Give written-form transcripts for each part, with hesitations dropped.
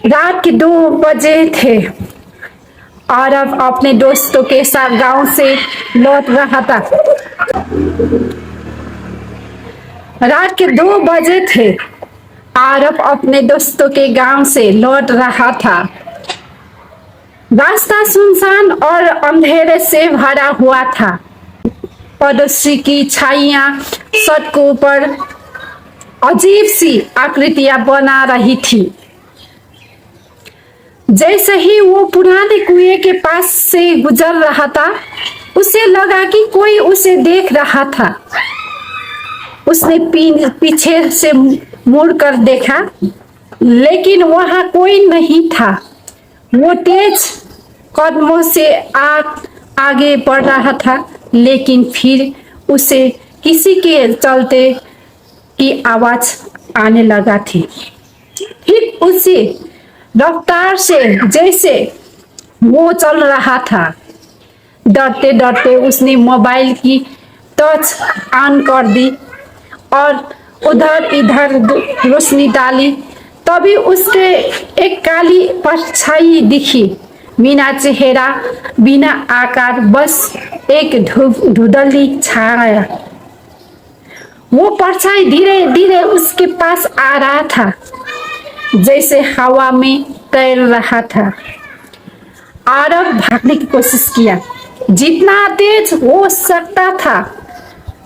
रात के 2 बजे थे। आरव अपने दोस्तों के साथ गांव से लौट रहा था। रात के 2 बजे थे। आरव अपने दोस्तों के गांव से लौट रहा था। रास्ता सुनसान और अंधेरे से भरा हुआ था। पड़ोसी की छाइयां सड़कों पर अजीब सी आकृतियां बना रही थी। जैसे ही वो पुराने कुएं के पास से गुजर रहा था, उसे लगा कि कोई उसे देख रहा था। उसने पीछे से मुड़कर देखा, लेकिन वहां कोई नहीं था। वो तेज कदमों से आगे बढ़ रहा था, लेकिन फिर उसे किसी के चलते की आवाज आने लगा थी। ठीक उसी रफ्तार से जैसे वो चल रहा था। डरते डरते उसने मोबाइल की टॉर्च ऑन कर दी और उधर इधर रोशनी डाली। तभी उसके एक काली परछाई दिखी। बिना चेहरा, बिना आकार, बस एक धुंधली छाया। वो परछाई धीरे धीरे उसके पास आ रहा था, जैसे हवा में तैर रहा था। आरव भागने की कोशिश किया। जितना तेज हो सकता था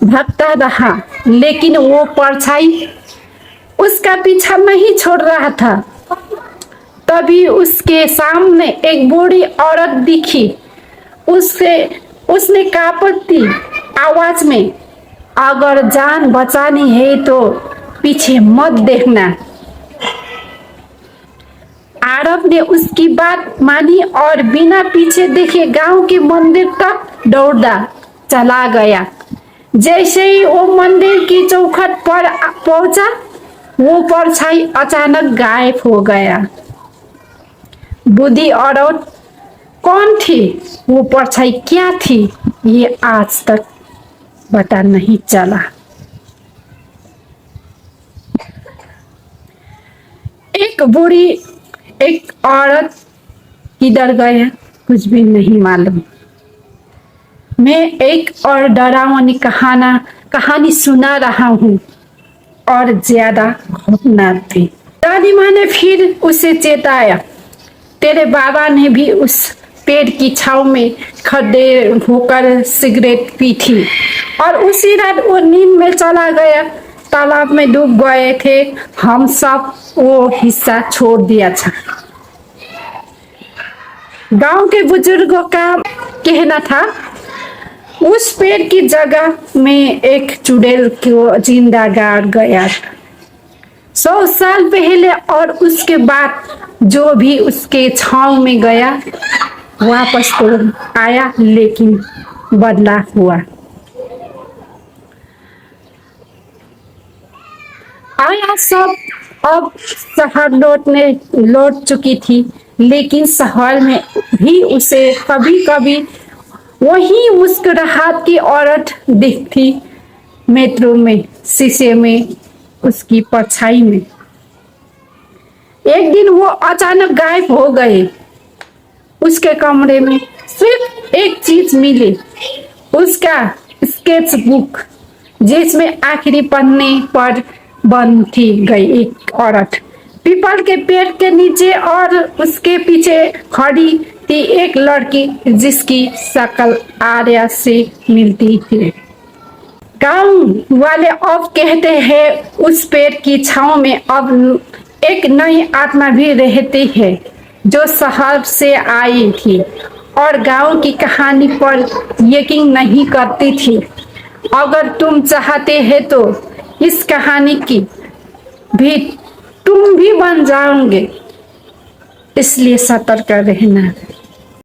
भागता रहा, लेकिन वो परछाई उसका पीछा नहीं छोड़ रहा था। तभी उसके सामने एक बूढ़ी औरत दिखी। उसने कांपती आवाज में, अगर जान बचानी है तो पीछे मत देखना। आरव ने उसकी बात मानी और बिना पीछे देखे गांव के मंदिर तक दौड़ा चला गया। जैसे ही वो मंदिर की चौखट पर पहुंचा, वो परछाई अचानक गायब हो गया। बूढ़ी औरत कौन थी, वो परछाई क्या थी, ये आज तक पता नहीं चला। एक औरत किधर गया कुछ भी नहीं मालूम। मैं एक और डरावनी कहानी सुना रहा हूँ और ज्यादा खौफनाक थी। दादी माँ ने फिर उसे चेताया। तेरे बाबा ने भी उस पेड़ की छांव में खड़े होकर सिगरेट पी थी और उसी रात वो नींद में चला गया। तालाब में डूब गए थे हम सब, वो हिस्सा छोड़ दिया था। गांव के बुजुर्गों का कहना था, उस पेड़ की जगह में एक चुड़ैल को जिंदा गाड़ गया 100 साल पहले, और उसके बाद जो भी उसके छांव में गया वापस तो आया, लेकिन बदला हुआ। आया सब अब शहर लौट चुकी थी, लेकिन शहर में भी उसे कभी कभी वही मुस्कुराहट की औरत दिखती। मेट्रो में शीशे में उसकी परछाई में। एक दिन वो अचानक गायब हो गए। उसके कमरे में सिर्फ एक चीज मिली, उसका स्केच बुक, जिसमें आखिरी पन्ने पर बन थी गई एक औरत पीपल के पेड़ के नीचे, और उसके पीछे खड़ी थी एक लड़की जिसकी शक्ल आर्या से मिलती थी। गांव वाले अब कहते हैं उस पेड़ की छांव में अब एक नई आत्मा भी रहती है, जो शहर से आई थी और गांव की कहानी पर यकीन नहीं करती थी। अगर तुम चाहते हैं तो इस कहानी की भी तुम भी बन जाओगे, इसलिए सतर्क रहना।